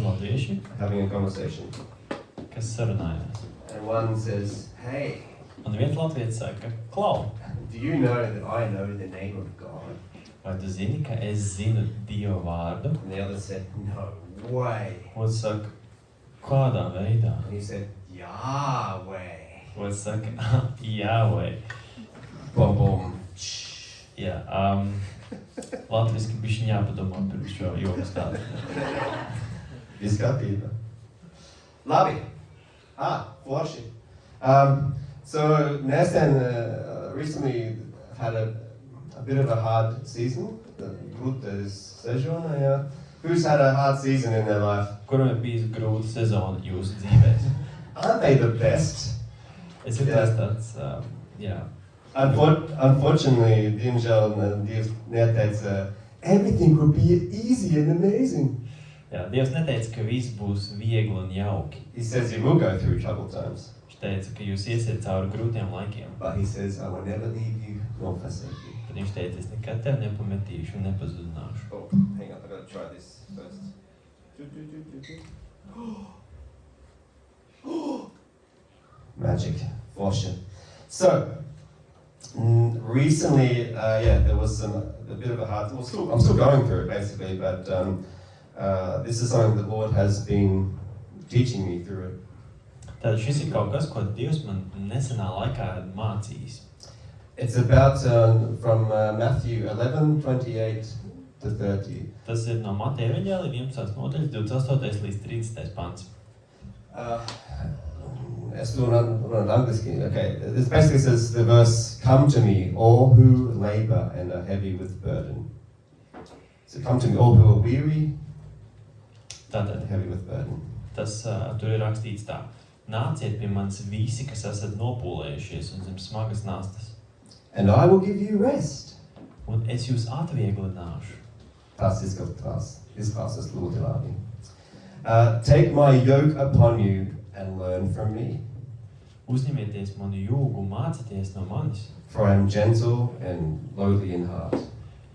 daudz latvieši, having a conversation. kas sarunājās. And one says, hey, Un viens latvietis saka, klau, do you know that I know the name of God? vai tu zini, ka es zinu Dieva vārdu? And the other said, no way. Otrs saka, kādā veidā? And he said, Yahweh. Otrs saka, Jāvei. Boom, boom. Jā, latviski bišķiņ jāpadomā pirms šo joku stāstu. Izskatība. Labi. Forši. So Nestan recently had a bit of a hard season. Grūta sezona, yeah. Who's had a hard season in their life? Kuram ir bijis grūta sezona jūsu dzīvēs? Aren't they the best? Es ir tāds, jā. Unfortunately, diemžēl Dievs neteica, everything will be easy and amazing. Jā, Dievs neteica, ka viss būs viegli un jauki. He says you will go through troubled times. Viņš teica, ka jūs iesiet cauri grūtiem laikiem. But he says, I will never leave you nor forsake you. Tad viņš teica, es nekad tevi nepametīšu un nepazudināšu. Oh, hang on, I gotta try this first. Magic, fortune. So, recently, there was a bit of a hard. I'm still going through it basically, but this is something the Lord has been teaching me through it. Tad šis ir kaut kas, ko Dievs man nesenā laikā mācījis. It's about from Matthew 11:28 to 30. Tas ir no Mateja evaņģēlija 11. nodaļas 28. līdz 30. pants. Es runāju angliski. Okay, this basically says the verse, "Come to me, all who labor and are heavy with burden." So come to me, all who are weary Tātad, and heavy with burden. tas tur ir rakstīts tā. Nāciet pie manis visi, kas esat nopūlējušies un zem smagas nastas. And I will give you rest. Un es jūs atvieglināšu. Tas izklausās ļoti labi. Take my yoke upon you and learn from me. Uzņemieties manu jūgu, mācieties no manis, For I am gentle and lowly in heart.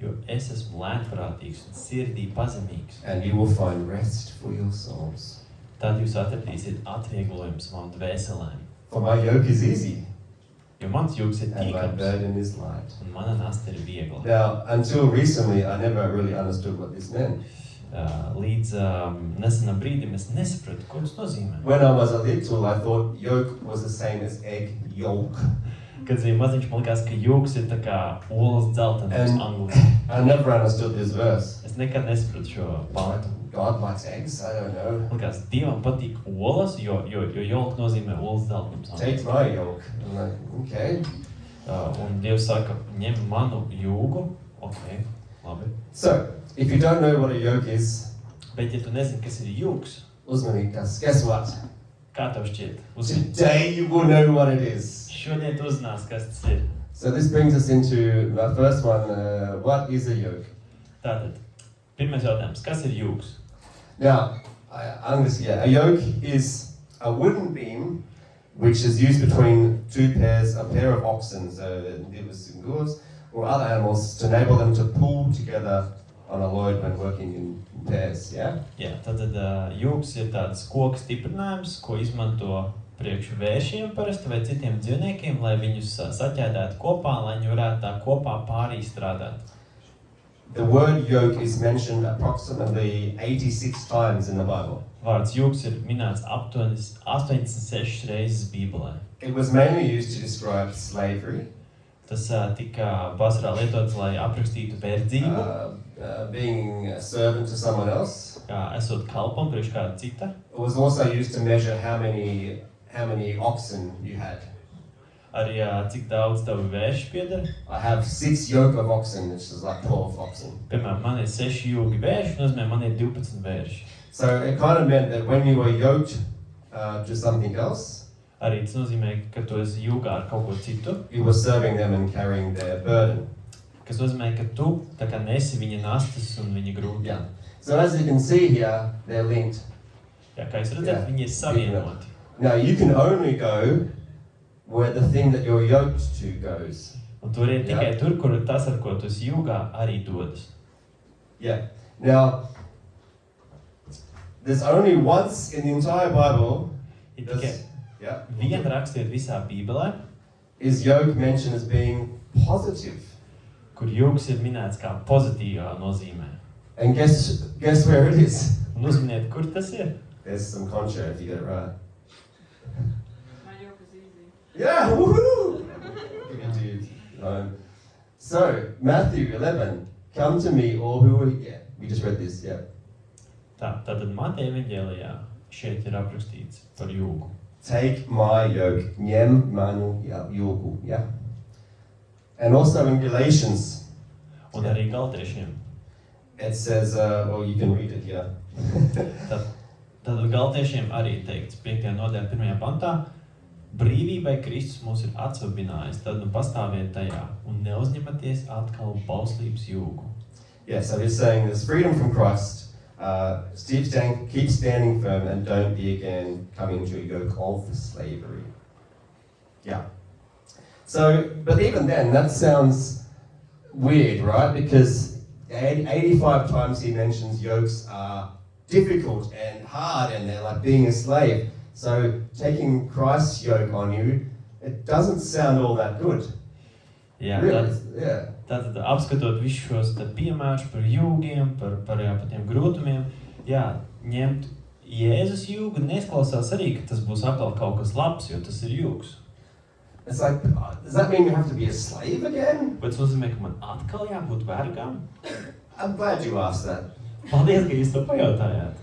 jo es esmu lēnprātīgs un sirdī pazemīgs. And you will find rest for your souls. Tad jūs atradīsiet atvieglojumu savām dvēselēm. For my yoke is easy Jo mans jūgs ir and my tīkams burden is light. un mana nasta ir viegla. Now, until recently, I never really understood what this meant. Līdz nesenam brīdim es nesapratu, ko tas nozīmē. When I was a little, I thought yoke was the same as egg yolk. Kad bija maziņš, man likās, ka jūgs ir tā kā olas dzeltenis angliski. I never understood this verse. Es nekad nesapratu šo pantu. God likes eggs? I don't know. Man likās, Dievam patīk olas, jo jolk nozīmē olas dzeltenums. Take my yoke. I'm like, okay. Un Dievs saka, ņem manu jūgu. Ok, labi. So, if you don't know what a yoke is, Bet ja tu nezini, kas ir jūgs, uzmanīgas, guess what? kā tev šķiet? Uzmanīgi. Today you will know what it is. Šodien tu uzzinās, kas tas ir. So this brings us into my first one. What is a yoke? Tātad, pirmais jautājums, kas ir jūgs? Now, a yoke is a wooden beam which is used between a pair of oxen, so it was goats or other animals, to enable them to pull together on a load when working in pairs, yeah? Jā, tātad jūgs ir tāds koka stiprinājums, ko izmanto priekš vēršiem parasti vai citiem dzīvniekiem, lai viņus saķēdētu kopā, lai viņi varētu tā kopā pārī strādāt. The word yoke is mentioned approximately 86 times in the Bible. Vārds jūgs ir minēts aptuveni 86 reizes Bībelē. It was mainly used to describe slavery, Tas tika pārsvarā lietots, lai aprakstītu verdzību, being a servant to someone else. kā esot kalpam priekš kāda cita. It was also used to measure how many oxen you had. Arī cik daudz tavu vērši pieder. I have 6 yoke of oxen, which is like 12 oxen. Piemēram, man ir 6 jūgi vērši, nozīmē, man ir 12 vērši. So it kind of meant that when you were yoked to something else, Arī tas nozīmē, ka tu esi jūgā ar kaut ko citu, you were serving them and carrying their burden. kas nozīmē, ka tu tā kā nesi viņa nastas un viņa grūti. Yeah. So as you can see here, they're linked. Jā, kā jūs redzat, viņi ir savienoti. Now you can only go where the thing that you're yoked to goes. Un tur ir tikai tur, kur tas, ar ko tu esi jūgā, arī dodas. Yeah. Now, there's only once in the entire Bible Ir tikai viena rakstīta visā Bībelē, is yoke mentioned as being positive. kur jūgs ir minēts kā pozitīvā nozīmē. And guess where it is? Un uzminiet, kur tas ir? There's some contra if you get it right. My yoke is easy. Yeah, woohoo! Give it to you. No. So, Matthew 11, come to me all who are, we just read this, Tātad Mateja evaņģēlijā šeit ir aprakstīts par jūgu. Take my yoke, ņem manu jūgu, And also in Galatians, Un arī Galtiešiem. it says, well, you can read it here. Tātad Galtiešiem arī teikts 5. nodaļā 1. pantā, brīvībai Kristus mūs ir atsvabinājis, tad nu pastāviet tajā un neuzņematies atkal bauslības jūgu. Yeah, so he's saying there's freedom from Christ, keep standing firm and don't be again coming to a yoke of slavery. Yeah. So, but even then, that sounds weird, right? Because 85 times he mentions yokes are difficult and hard and they're like being a slave. So taking Christ's yoke on you, it doesn't sound all that good. Jā, Really? tātad apskatot visus šos piemērus par jūgiem, par tiem grūtumiem, ņemt Jēzus jūgu neizklausās arī, ka tas būs atkal kaut kas labs, jo tas ir jūgs. It's like, does that mean you have to be a slave again? Bet tas nozīmē, ka man atkal jābūt vergam? I'm glad you asked that. Paldies, ka jūs to pajautājāt.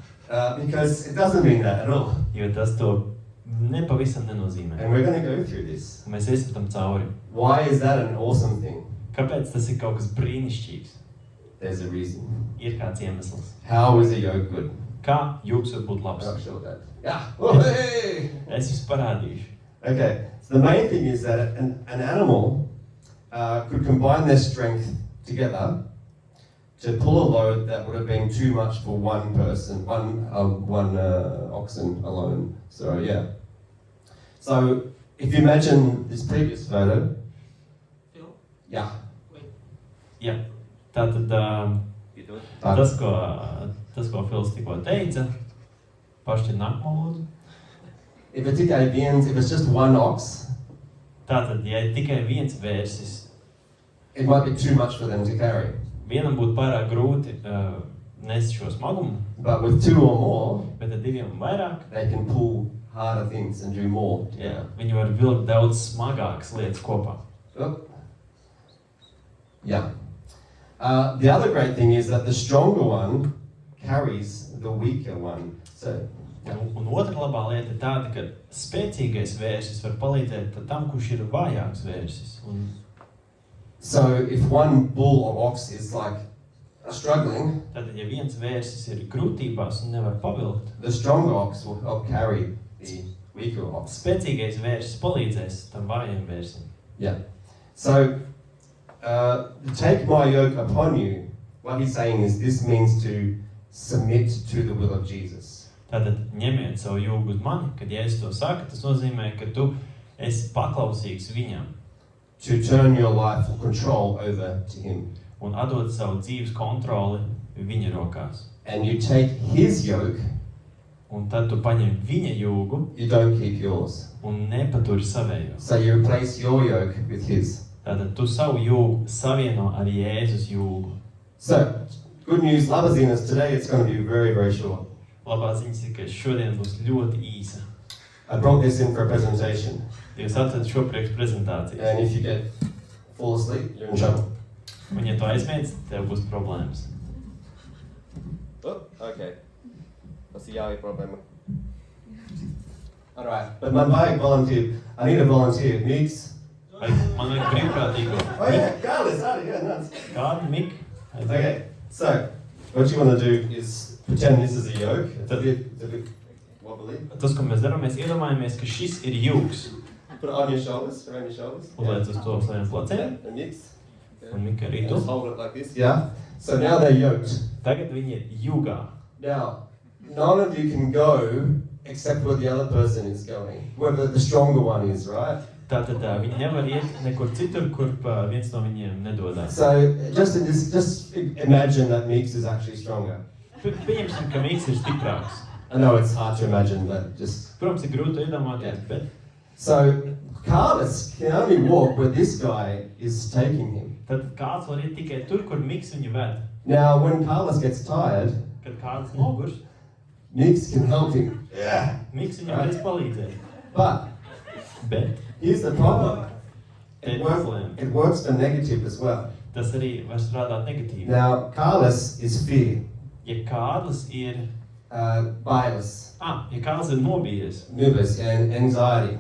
Because it doesn't mean that at all. Jo tas to nepavisam nenozīmē. And we're going to go through this. Mēs iesim tam cauri. Why is that an awesome thing? Kāpēc tas ir kaut kas brīnišķīgs? There's a reason. Ir kāds iemesls. How is a yoke good? Kā jūgs var būt I'm labs? not sure that. Yeah. Oh, hey! Es jums parādīšu. Okay. So the main thing is that an animal could combine their strength together to pull a load that would have been too much for one person, one oxen alone. So yeah. So if you imagine this previous photo. Phil? Yeah. Jā, tātad tas, ko Fils tikko teica, pašķir nākamo lūdzu. If it's just one ox, Tātad, ja ir tikai viens vērsis, it might be too much for them to carry. vienam būtu pārāk grūti nest šo smagumu, But with two or more, bet ar diviem un vairāk, they can pull harder things and do more. viņi var vilkt daudz smagākas lietas kopā. Oh. Yeah. The other great thing is that the stronger one carries the weaker one. So, Un otra labā lieta ir tāda, ka spēcīgais vērsis var palīdzēt tam, kurš ir vājāks vērsis. so if one bull or ox is like struggling, Tātad, ja viens vērsis ir grūtībās un nevar pavilkt, the stronger ox will help carry the weaker ox. spēcīgais vērsis palīdzēs tam vājiem vērsim. Yeah. So, take my yoke upon you. What he's saying is this means to submit to the will of Jesus. Tātad, ņemiet savu jūgu uz mani, kad Jēzus to saka, tas nozīmē, ka tu esi paklausīgs viņam. To turn your life control over to him. Un atdot savu dzīves kontroli viņa rokās. And you take his yoke, Un tad tu paņem viņa jūgu you don't keep yours. un nepaturi savējo. So you replace your yoke with his. Tātad tu savu jūgu savieno ar Jēzus jūgu. So, good news, Labazinas, today it's going to be very, very short. Labā ziņas ir, ka šodien būs ļoti īsa. I brought this in for a presentation. Jūs atvedat šo priekš prezentācijas. And if you fall asleep, you're in trouble. Un ja tu aizmiedz, tev būs problēmas. Oh, okay. That's the Yahweh problem. All right, but my volunteer. I need a volunteer. Mix. Man vajag brīvprātīgo. Oh yeah, Carlos, yeah, nice. Kādu, Mik? Okay, so what you want to do is pretend this is a yoke. It's a bit wobbly. Tas, ko mēs darām, mēs iedomājamies, ka šis ir jūgs. Put it on your shoulders, around your shoulders. Uzliec uz to saviem pleciem. And mix. Un Mika arī tu. Just hold it like this. Yeah. So now they're yoked. Tagad viņi ir jūgā. Now, none of you can go except where the other person is going. Whoever the stronger one is, right? Tātad viņi nevar iet nekur citur, kur viens no viņiem nedodās. So just imagine that Mix is actually stronger. Pieņemsim, ka Miks ir stiprāks. I know it's hard to imagine, but just... Protams, ir grūti iedomāties, bet So, Carlos can only walk where this guy is taking him. tad kāds var iet tikai tur, kur Miks viņu ved. Now, when Carlos gets tired, Kad kāds nogurs, Nix can help him. Miks viņam varēs palīdzēt. But, Bet here's the problem. te ir It problēma. works for negative as well. Tas arī var strādāt negatīvi. Now, Carlos is fear. Ja Kārlis ir, Bias, ja Kārlis ir nobijies nervous, and anxiety.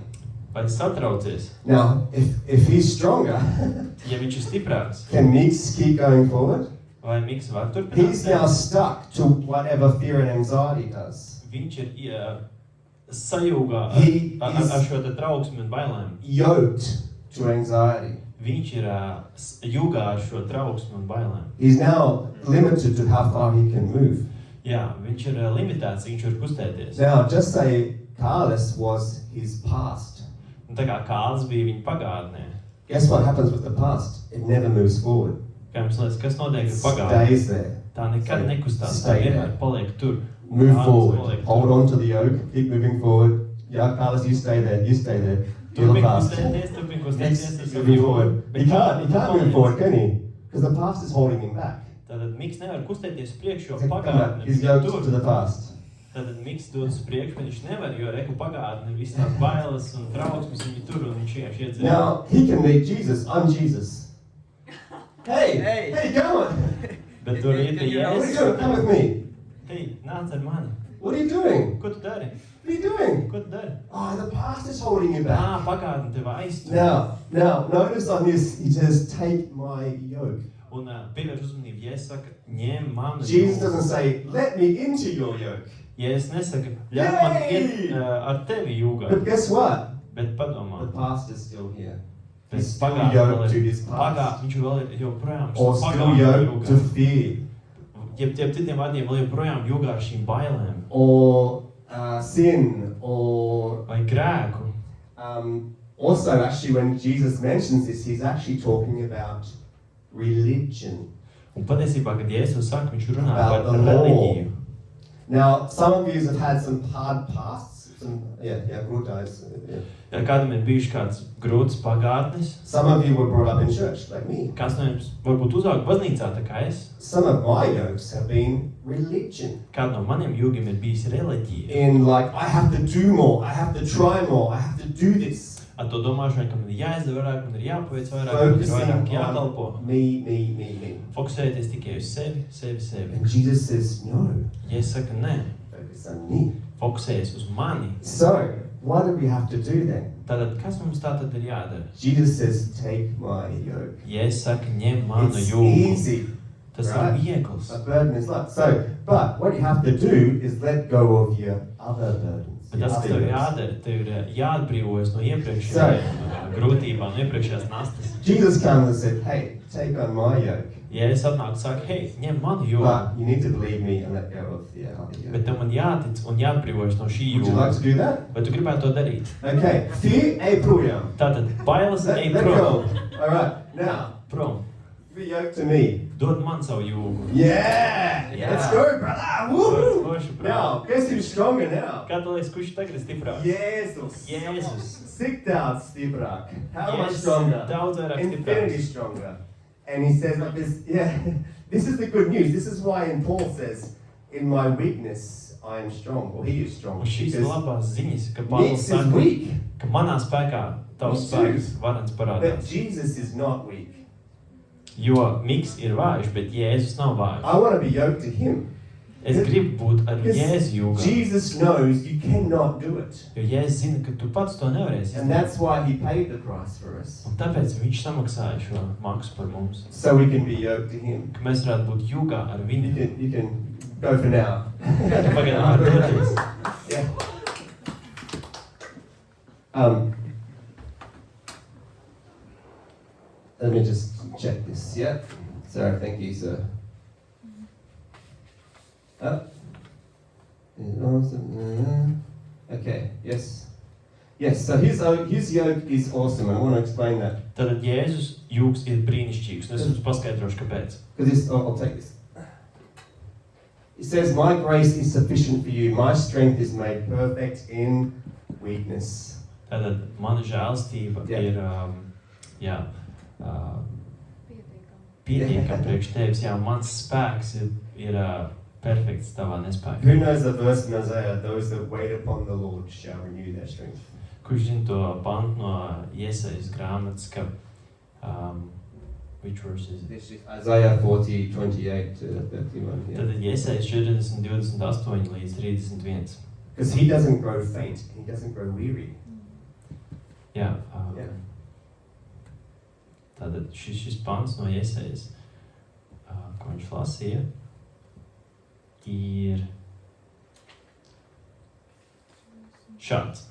vai satraucies, Now, if he's stronger, ja viņš ir stiprāks, can Nix keep going forward? vai Miks var He's now turpināt, stuck to whatever fear and anxiety does. viņš ir sajūgā He ar is- šo te trauksmi un bailēm. Yoked to anxiety. Viņš ir jūgā ar šo trauksmi un bailēm. He's now limited to how far he can move. Jā, viņš ir limitēts, viņš var kustēties. Now, just say Carlos was his past. Un tā kā Kārlis bija viņa pagātnē. Guess what happens with the past? It never moves forward. Kā jums liekas, kas notiek It ar pagātni? stays there. Tā nekad nekustās, tā Stay vienmēr there. paliek tur. Move Kārlis forward. paliek Hold tur. on to the yoke. Keep moving forward. Yeah, Carlos, you stay there. You stay there. You're the Turpin past. kustēties Next, ar he's savu moving jūgu. forward. He can't move forward, can he? Because the past is holding him back. Tātad Miks nevar kustēties priekš, jo Come on, pagātne he's viņa yoked to the past. Tātad Miks dodas priekš, bet viņš nevar, jo reku pagātne, visas tās bailes un trauksmes viņi tur un viņš iet. Now, he can meet Jesus. I'm Jesus. Hey, Hey. come on. Bet tur iet pie What are you Jēzus. doing? Come with me. Hei, nāc ar mani. What are you doing? Ko tu dari? What are you doing? Ko tu dari? Oh, the past is holding you back. Pagātne tev aiztur. Now, notice on this, he says, take my yoke. Un pievērš uzmanību, Jēzus saka, ņem manu Jesus jūgu. doesn't say, let me into your yoke. Jēzus nesaka, ļauj man iet ar tevi jūgā. But guess what? Bet The padomā, past is still here. bet He's still pagātne yoked to vēl his ir, past. viņš vēl ir joprojām Or still yoked to fear. Jeb citiem vārdiem vēl joprojām jūgā ar šīm bailēm Or sin. Or vai grēku. also, actually, when Jesus mentions this, he's actually talking about religion. Un patiesībā, kad Jēzus saka, viņš runā About par the law. reliģiju. Now, some of you have had some hard pasts. Good days. Yeah. Ja kādam ir bijuši kāds grūts pagātnes, Some of you were brought up in church, like me. kāds no jums varbūt uzauga baznīcā, tā kā es. Some of my yokes have been religion. Kāda no maniem jūgiem ir bijis reliģija. In like, I have to do more, I have to try more, I have to do this. Ar to domāšanu, ka man ir jāizdara vairāk, man ir jāpaveic vairāk, man ir vairāk Focusing jākalpo. on me. Fokusēties tikai uz sevi. And Jesus says, no, Jēzus saka, nē, focus on me. fokusējies uz mani. So, what do we have to do then? Tātad, kas mums tātad ir jādara? Jesus says, take my yoke. Jēzus saka, ņem manu It's jūgu. easy. Tas right? ir viegls. A burden is light. So, but what you have to do is let go of your other burdens. Bet your tas, kas other tev ir yokes. jādara, tev ir jāatbrīvojas no iepriekšējām grūtībām, no iepriekšējās nastas. Jesus comes and said, hey, take on my yoke. Jēzus atnāk un saka, hei, ņem manu jūgu. But you need to believe me and let go of the other yoke. Bet tev man jātic un jāatbrīvojas no šī Would you like jūga. to do that? Vai tu gribētu to darīt? Okay. Fear, ei projām. Tātad, bailes, ej Let prom. go. All right. Now, Prom. be yoked to me. Dod man savu jūgu. Yeah. Yeah. Let's go, brother. Woo. Forši, prom. Now, guess who's stronger now? Kā tu liekas, kurš tagad ir stiprāks? Jesus. Jēzus. Sick down, stiprāk. How much Jēzus stronger? daudz vairāk Infinity stiprāks. stronger. And he says like this, yeah, this is the good news. This is why in Paul says, in my weakness I am strong, or he is strong. Un šīs ir Because labās ziņas, ka Pāvils Nix is saka, weak, ka manā spēkā tavs Me too. spēks varens but parādās. Jesus is not weak. Jo Miks ir vājš, bet Jēzus nav vājš. I want to be yoked to him. Es gribu būt ar Because Jēzu jūgā. Jesus knows you cannot do it. Jo Jēzus zina, ka tu pats to nevarēsi And izdarīt. that's why he paid the price for us. Un tāpēc viņš samaksāja šo maksu par mums. So we can be yoked to him. Ka mēs varētu būt jūgā ar viņu. You can go for now. Pagaidām var doties. Yeah. Let me just check this. Yeah. Sorry, thank you, sir. Okay. Yes. Yes. So his yoke is awesome. I want to explain that Tātad Jēzus jūgs ir brīnišķīgs. Un es jums paskaidrošu, kāpēc. because I'll take this. It says, my grace is sufficient for you. My strength is made perfect in weakness. Tātad mana žēlastība ir pietiekama priekš tevis. Jā, mans spēks ir perfekts tavā nespējā. Who knows the verse in Isaiah? Those that wait upon the Lord shall renew their strength. Kurš zina to pantu no Iesaijas grāmatas, ka which verse is it? This is Isaiah 40:28 to 31. Yeah. Tad Iesaijas 40:28 līdz 31. Because he doesn't grow faint, he doesn't grow weary. Jā, Yeah. tātad šis pants no Iesaijas, ko viņš lasīja, ir šāds.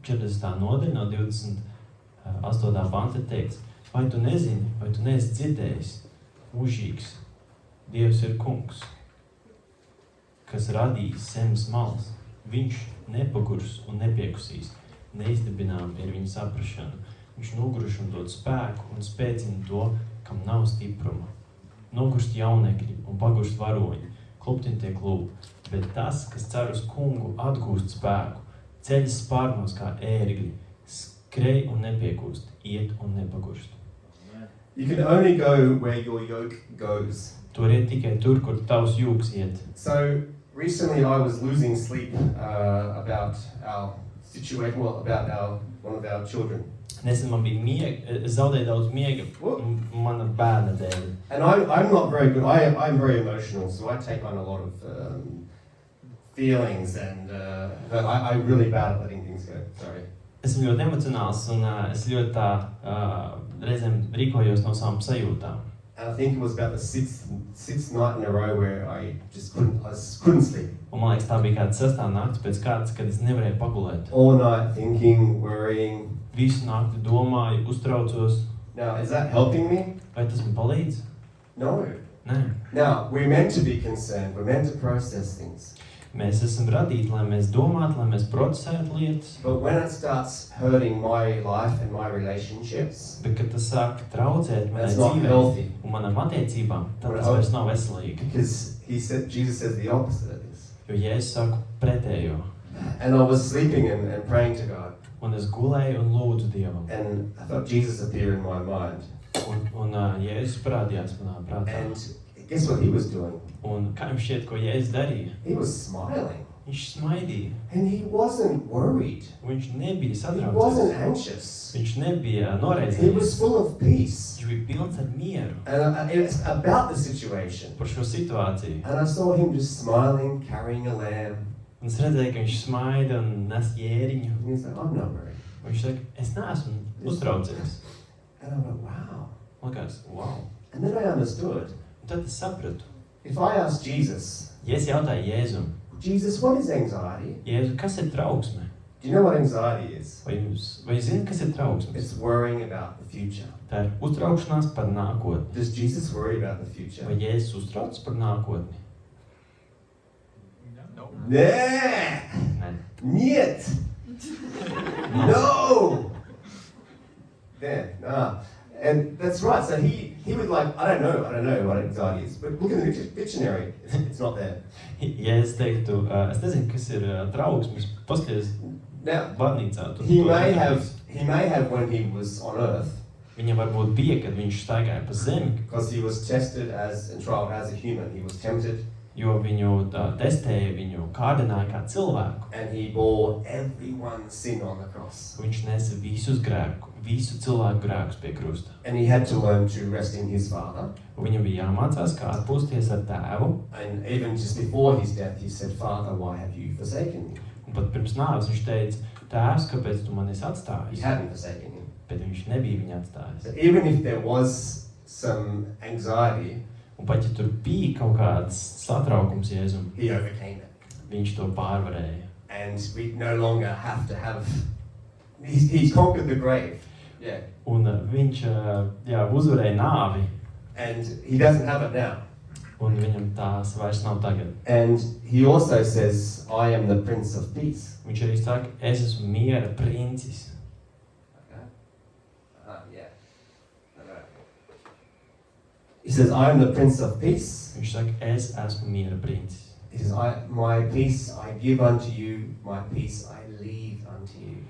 40. nodaļa no 28. panta teikts, vai tu nezini, vai tu neesi dzirdējis, mūžīgs, Dievs ir kungs, kas radījis zemes malas, viņš nepagurs un nepiekusīs, neizdibinām ir viņa saprašana, viņš nogurš un dod spēku un spēcina to, kam nav stipruma. Nogurst jaunekļi un pagurst varoņi, kluptin tie klubi, bet tas, kas cer uz kungu, atgūst spēku, ceļas spārnos kā ērgļi, skrej un nepiekūst, iet un nepagurst. You can only go where your yoke goes. Tu vari iet tikai tur, kur tavs jūks iet. So recently I was losing sleep about our situation, about one of our children. Nesen man bija es zaudēju daudz miega mana bērna dēļ. And I'm not very good. I'm very emotional, so I take on a lot of feelings, and but I really bad at letting things go. Sorry. Esmu ļoti emocionāls un es ļoti tā reizēm rīkojos no savām sajūtām. And I think it was about the sixth night in a row where I just couldn't sleep. Un man liekas, tā bija kāda 6. nakts pēc kārtas, kad es nevarēju pagulēt. All night thinking, worrying. Visu nakti domāju, uztraucos. Now, is that helping me? Vai tas man palīdz? No. Nē. Now, we're meant to be concerned. We're meant to process things. Mēs esam radīti, lai mēs domātu, lai mēs procesētu lietas. But when it starts hurting my life and my relationships, Bet, kad tas sāk traucēt manai that's not dzīvei healthy. un manām attiecībām, tad tas vairs nav veselīgi. Because Jesus says the opposite of this. Jo Jēzus saka pretējo. And I was sleeping and praying to God. Un es gulēju un lūdzu Dievam. And I felt Jesus appear in my mind. Un Jēzus parādījās manā prātā. And guess what he was doing? Un kā jums šķiet, ko Jēzus darīja? He was smiling. Viņš smaidīja. And he wasn't worried. Viņš nebija He sadraudzies. wasn't anxious. Viņš nebija He was noraizējies. full of peace. Viņš bija pilns ar mieru And it's about the situation. par šo situāciju. And I saw him just smiling, carrying a lamb. Un es redzēju, ka viņš smaida un nes jēriņu. And he's like, I'm not worried. Un viņš saka, es neesmu uztraucies. And I went, wow. Likās, wow. And then I understood. Un tad es sapratu. If I ask Jesus, Ja es jautāju Jēzum, Jesus, what is anxiety? Jēzu, kas ir trauksme? Do you know what anxiety is? Vai zini, kas ir trauksmes? It's worrying about the future. Tā ir uztraukšanās par nākotni. Does Jesus worry about the future? Vai Jēzus uztraucas par nākotni? Nah! Nē. Niet! No! There, nah. And that's right, so he would like, I don't know what anxiety is, but look in the dictionary, it's not there. Ja es teiktu, es nezinu, kas ir trauksmes, paskaties Now, barnīcā. he may have when he was on earth, Viņam varbūt bija, kad viņš staigāja pa zemi, because he was tested and trialed as a human. He was tempted, jo viņu testēja, viņu kārdināja kā cilvēku. and he bore everyone's sin on the cross. Viņš nesa visu cilvēku grēkus pie krusta. And he had to learn to rest in his Father. Viņam bija jāmācās, kā atpūsties ar tēvu, And even just before his death, he said, Father, why have you forsaken me? un pat pirms nāves viņš teica, tēvs, kāpēc tu mani esi He atstājis? hadn't forsaken him. Bet viņš nebija viņu atstājis. But even if there was some anxiety, Un pat ja tur bija kaut kāds satraukums Jēzum, he overcame it. viņš to pārvarēja. And we no longer have to have... He's conquered the grave. Yeah. Un viņš uzvarēja nāvi, And he doesn't have it now. un viņam tās vairs nav tagad. And he also says, I am the Prince of Peace. Viņš arī saka, es esmu miera princis. Okay. Yeah. He says, I am the Prince of Peace. Viņš saka, es esmu miera princis. He says, my peace I give unto you, my peace I leave unto you.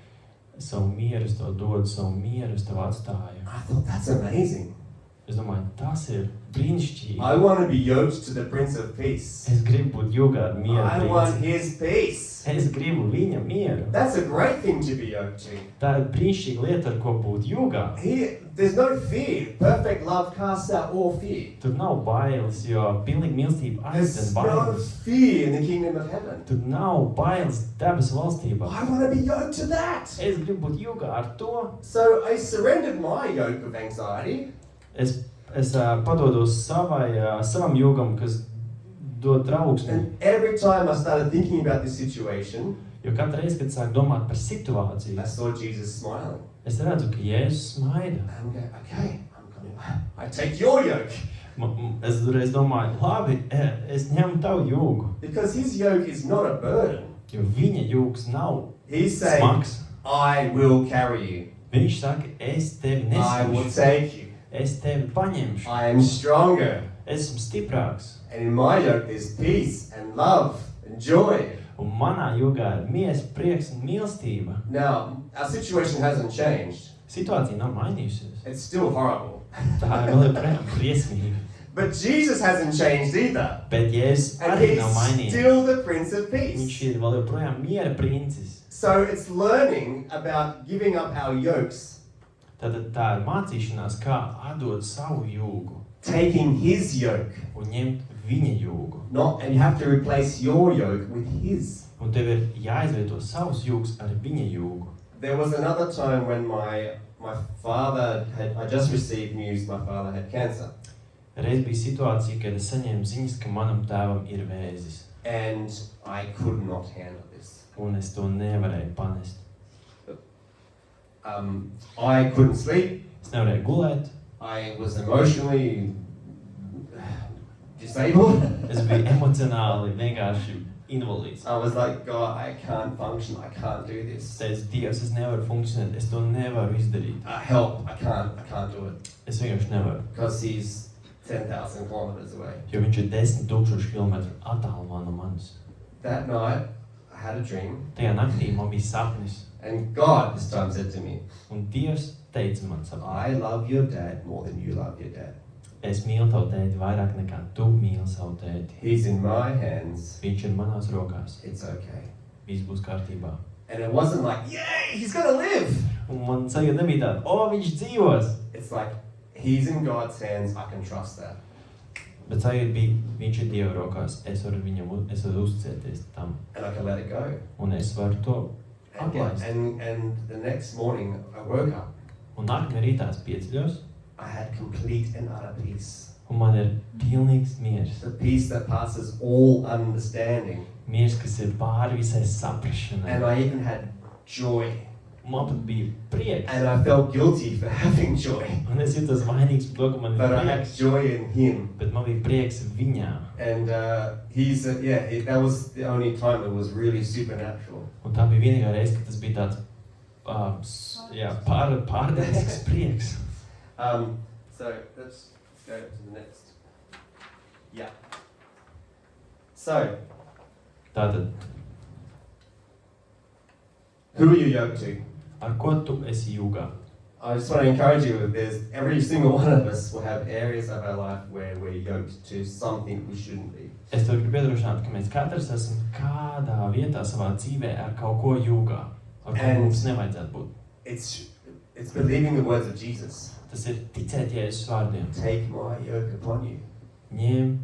Savu mieru es tev dodu, savu mieru es tev atstāju. I thought, that's amazing. Es domāju, tas ir brīnišķīgi. I want to be yoked to the Prince of Peace. Es gribu būt jūgā ar mieru I want princi. his peace. Es gribu viņa mieru. That's a great thing to be yoked to. Tā ir brīnišķīga lieta, ar ko būt jūgā. There's no fear. Perfect love casts out all fear. Tur nav bailes, jo pilnīgi mīlestība There's aizdzen no bailes. fear in the kingdom of heaven. Tur nav bailes debesu valstībā. I want to be yoked to that. Es gribu būt jūgā ar to. So I surrendered my yoke of anxiety. Es padodos savam jūgam, kas dod trauksmi. And every time I started thinking about this situation, Jo katru reizi, kad sāk domāt par situāciju, I saw Jesus smiling. es redzu, ka Jēzus smaida. And I'm going, okay, I take your yoke. Es uzreiz domāju, labi, es ņemu tavu jūgu. Because his yoke is not a burden. Jo viņa jūgs nav He's saying, smags. I will carry you. Viņš saka, es tevi I will nesīšu. take you. Es tevi paņemšu. I am stronger. Esmu stiprāks. And in my yoke there's peace and love and joy. Un manā jūgā ir miers, prieks un mīlestība. Now, our situation hasn't changed. Situācija nav mainījusies. It's still horrible. Tā ir vēl joprojām briesmīga. But Jesus hasn't changed either. Bet Jēzus And arī nav he's mainījies. still the Prince of Viņš Peace. ir vēl joprojām miera princis. So it's learning about giving up our yokes, Tātad tā ir mācīšanās, kā atdot savu jūgu taking his yoke. un ņemt viņa jūgu. And you have to replace your yoke with his. Un tev ir jāizvieto savus jūgs ar viņa jūgu. There was another time when my father I just received news my father had cancer. Reiz bija situācija, kad es saņēmu ziņas, ka manam tēvam ir vēzis. And I could not handle this. Un es to nevarēju panest. I couldn't sleep. Es nevarēju gulēt. I was emotionally disabled. Es biju emocionāli vienkārši invalīds. I was like, God, I can't function. I can't do Es this. teicu, Dievs, es nevaru funkcionēt. Es to nevaru izdarīt. Help! I can't do it Es vienkārši nevaru. because he's 10,000 kilometers away. Jo viņš ir 10,000 kilometru attālumā no manis. That night, I had a dream, Tajā naktī man bija sapnis. and God this time said to me, Un Dievs teica man sapnī. I love your dad more than you love your dad. Es mīlu tavu tēti vairāk nekā tu mīli savu tēti. He's in my hands. Viņš ir manās rokās. It's okay. Viss būs kārtībā. And it wasn't like, yay, he's gonna live. Un man sajūta nebija tāda, viņš dzīvos. It's like, he's in God's hands. I can trust that. Bet sajūta bija, viņš ir Dieva rokās. Es varu uzticēties tam. And I can let it go. Un es varu to atlaist. And the next morning, I woke up. Un nākamajā rītā es pieceļos. I had complete and utter peace. Un man ir pilnīgs miers. The peace that passes all understanding. Miers, kas ir pāri visai saprašanai. And I even had joy. Man pat bija prieks. And I felt guilty for having joy. Un es jūtos vainīgs par to, ka man ir But I had prieks. joy in him. Bet man bija prieks viņā. And that was the only time it was really supernatural. Un tā bija vienīgā reize, kad tas bija tāds pārdienisks prieks. So let's go to the next. Yeah. So, Tātad, who are you yoked to? ar ko tu esi jūgā? I just want to encourage you that every single one of us will have areas of our life where we're yoked to something we shouldn't be. Es tev gribu iedrošināt, ka mēs katrs esam kādā vietā savā dzīvē ar kaut ko jūgā, ar ko mums nevajadzētu būt. It's believing the words of Jesus. Tas ir ticēt Jēzus vārdiem. Take my yoke upon you. Ņem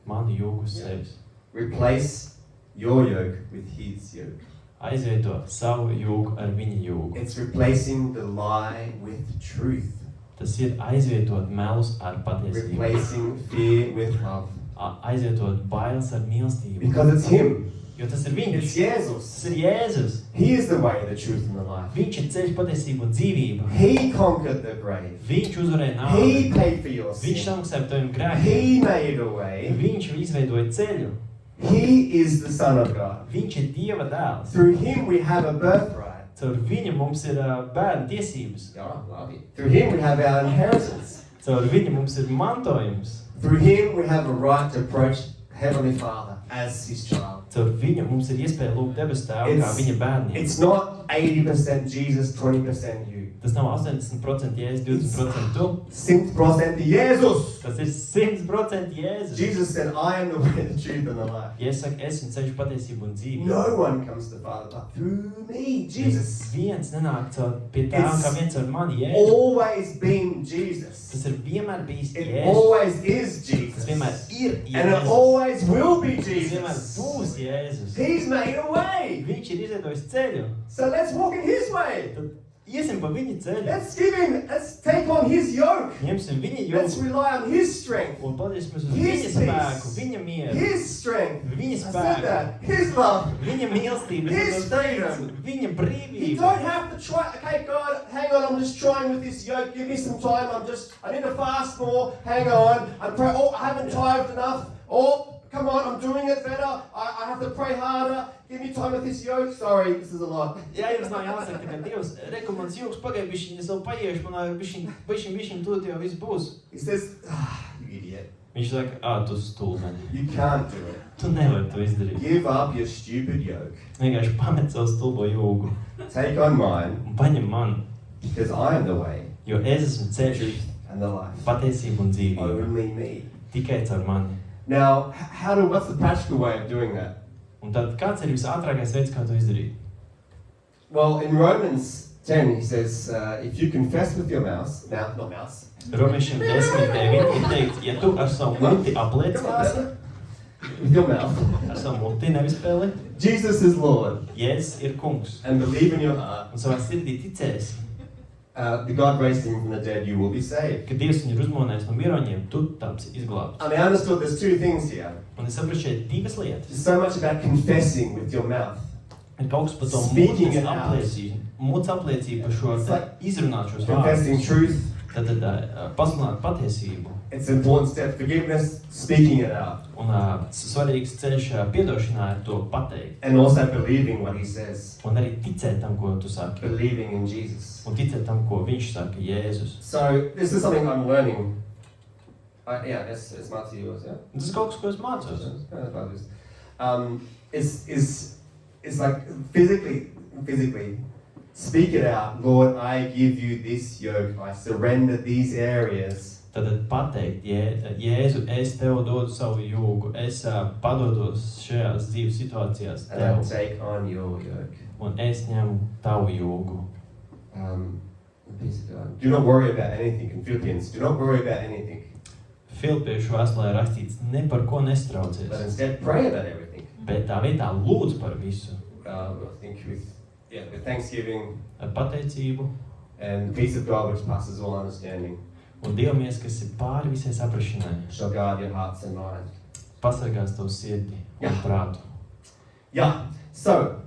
manu jūgu uz sevis. Replace your yoke with his yoke. Aizvieto savu jūgu ar viņa jūgu. It's replacing the lie with truth. Tas ir aizvietot melus ar patiesību. Replacing fear with love. Aizvietot bailes ar mīlestību. Because it's him. Jo tas ir viņš. It's Jesus. Tas ir Jēzus. He is the way, the truth, and the life. Viņš ir ceļš, patiesība un dzīvība. He conquered the grave. Viņš uzvarēja nāvi. He paid for your Viņš sin. samaksāja par taviem grēkiem. He made a way. Viņš izveidoja ceļu. He is the Son of God. Viņš ir Dieva dēls. Through him we have a birthright. Caur viņu mums ir bērnu tiesības. Yeah, love it. Through him we have our inheritance. Caur viņu mums ir mantojums. Through him we have a right to approach Heavenly Father as his child. Caur viņu mums ir iespēja lūgt debesu Tēvu kā viņa bērniem. It's not 80% Jesus, 20% you. Tas nav 80% Jēzus, 20% tu. 100% Jēzus. Tas ir 100% Jēzus. Jesus said, I am the way, the truth, and the life. Jēzus saka, es un ceļš, patiesību un dzīvību. No one comes to the Father but through me, Jesus. Viens nenāk pie Tēva kā viens ar mani, Jēzus. Always been Jesus. Tas ir vienmēr bijis It Jēzus. always is Jesus. Tas vienmēr ir And it Jēzus. always will be Tas vienmēr Jesus. būs Jēzus. He's made a way. Viņš ir izveidojis ceļu. So let's walk in his way. Tad iesim pa viņa ceļu. Let's take on his yoke. Ņemsim viņa Let's jūgu rely on his strength, un paļausimies uz His viņa peace. spēku, viņa mieru, his strength. viņa I said spēku, that. His love. viņa mīlestību, His freedom. viņa You brīvību. don't have to try, okay, God, hang on, I'm just trying with this yoke. Give me some time. I need to fast more. Hang on. I haven't tithed enough. Oh, come on, I'm doing it better. I have to pray harder. Give me time with this yoke. Sorry, this is a lot. Jā, jums nav jāsaka, ka Dievs rekomendāts jūgs pagaid bišķiņ, es vēl paiešu, manā bišķiņ, tūlīt jau viss būs. He says, you idiot. Viņš saka, tu stulbeņi. You can't do it. Tu nevari to izdarīt. Give up your stupid yoke. Vienkārši pamet savu stulbo jūgu Take on mine, un paņem mani, because I am the way, jo es esmu ceļš, and the life. patiesība un dzīvība. Only me. Tikai caur mani. Now, what's the practical way of doing that? Un tad kāds ir visātrākais veids, kā to izdarīt? Well, in Romans 10, he says, if you confess with your mouth, Romiešiem 10:9 ir teikts, ja tu ar savu muti apliecināsi, with your mouth, ar savu muti nevis peli, Jesus is Lord, Jēzus ir kungs, and believe in your heart, un savā sirdī ticēsi, the God raised him from the dead, you will be saved. ka Dievs viņu ir uzmonējis no miroņiem, tu tapsi izglābts. I mean, I understood there's two things here. Un es sapratu šeit divas lietas. There's so much about confessing with your mouth. Ir kaut kas par to Speaking mutas it out. apliecību. Mutas apliecību par šo It's like izrunāt šos Confessing vārdus. truth, Tad pasludināt patiesību. it's an important step. Forgiveness, speaking it out, Un svarīgs ceļš piedošanā ir to pateikt. and also believing what he says, Un arī ticēt tam, ko tu saki. believing in Jesus. Un ticēt tam, ko viņš saka, Jēzus. So this is something I'm learning. Yeah, it's much of yours, yeah? Un tas ir kaut kas, ko es mācos. It's like physically speak it out. Lord, I give you this yoke. I surrender these areas. Tad pateikt, Jēzu, es tev dodu savu jūgu, es padodos šajās dzīves situācijās And I tev, take on your yoke. un es ņemu tavu jūgu. Do not worry about anything. In Philippians, do not worry about anything. Filipiešu vēstulē rakstīts, ne par ko But nestraucies, instead pray about everything. bet tā vietā lūdz par visu. I think with thanksgiving Ar pateicību and the peace of God which passes all understanding un Dievamies, kas ir pāri visai saprašanai, shall guard your hearts and minds. pasargās tavu sirdi un Jā. prātu. Yeah. So,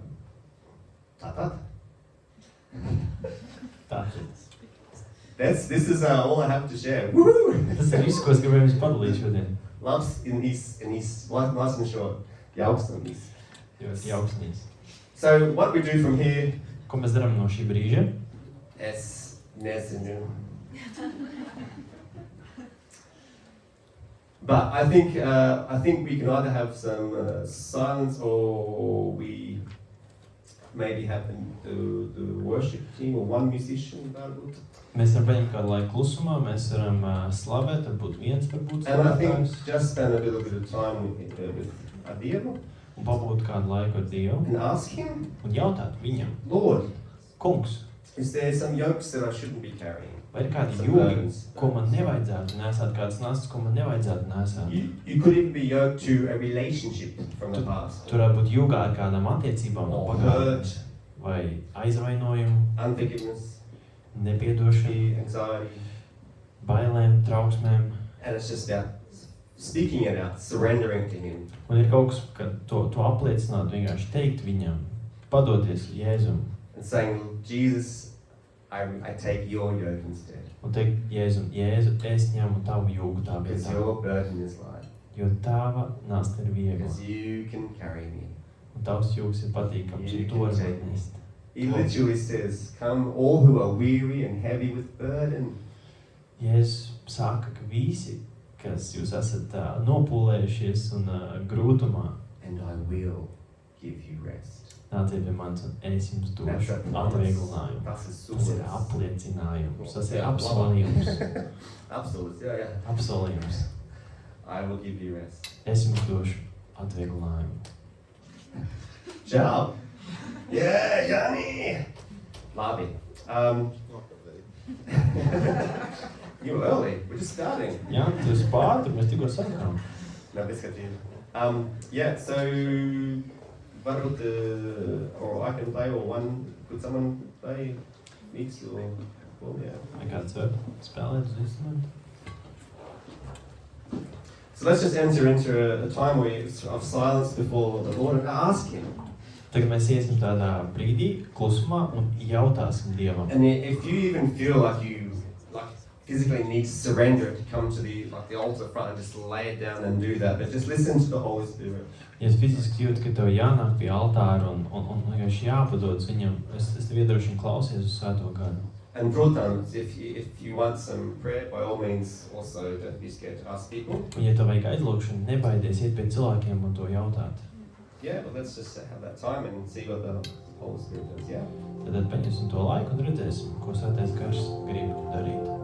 tātad. Tātad. This is all I have to share. Woohoo! Tas ir viss, ko es gribēju jums padalīt šodien. Lumps in his nice and short. Jauks un his. Ļoti jauksnīs. So what we do from here Ko mēs darām no šī brīža? is nezinu. But I think we can either have some silence or we maybe have the worship team or one musician darbu. Mēs varam paņemt kādu laiku klusumā, mēs varam slavēt, varbūt viens varbūt And I think slavētājs, just spend a little bit of time with Adievu un pabūt kādu laiku ar Dievu and ask him, un jautāt viņam, Lord, kungs, is there some yokes that I shouldn't be carrying? vai ir kādi Some jūgi, burdens? ko man nevajadzētu nesāt, kādas nastas, ko man nevajadzētu nesāt? You could even be yoked to a relationship from the past. Tur var būt jūgā ar kādām attiecībām no Or pagātnes, hurt, vai aizvainojumu, unforgiveness, nepiedošanu, anxiety. bailēm, trauksmēm. And it's just about speaking it out, surrendering to him. Un ir kaut kas, ka to apliecināt, vienkārši teikt viņam, padoties Jēzum And saying, Jesus, I take your yoke instead. un teikt Jēzum, Jēzu, es ņemu tavu jūgu tā Because vietā, your burden is light. jo tava nasta ir viegla, Because you can carry me. un tavs jūgs ir patīkams, You un to can var take me. nest. He literally says, come all who are weary and heavy with burden. Jēzus saka, ka visi, kas jūs esat nopūlējušies un grūtumā, and I will give you rest. nāciet pie manis un es jums došu atvieglojumu. Tas ir apliecinājums, tas ir apsolījums. Absolūts, jā. Apsolījums. I will give you rest. Es jums došu atvieglojumu. Job. Yeah, Yanni. Labi. You were early. We're just starting. Jā, tu esi pāri, mēs tikko sakām. No, bezskatījumi. Yeah, so varbūt, or I can play, or could someone play mix or yeah. Vai kāds var spēlēt uz instrumentu? So let's just enter into a time of silence before the Lord and ask Him. Tagad mēs iesim tādā brīdī, klusumā un jautāsim Dievam. And if you even feel like you physically need to surrender to come to the altar front and just lay it down and do that, but just listen to the Holy Spirit. Ja es fiziski jūtu, ka tev jānāk pie altāra un vienkārši jāpadodas viņam, es tev iedrošinu klausies uz Svēto Garu. And protams, if you want some prayer, by all means, also don't be scared to ask people. Un ja tev vajag aizlūgšanu, nebaidies iet pie cilvēkiem un to jautāt. Yeah, but let's just have that time and see what the Holy Spirit does, yeah? Tad paņemsim to laiku un redzēsim, ko Svētais Gars grib darīt.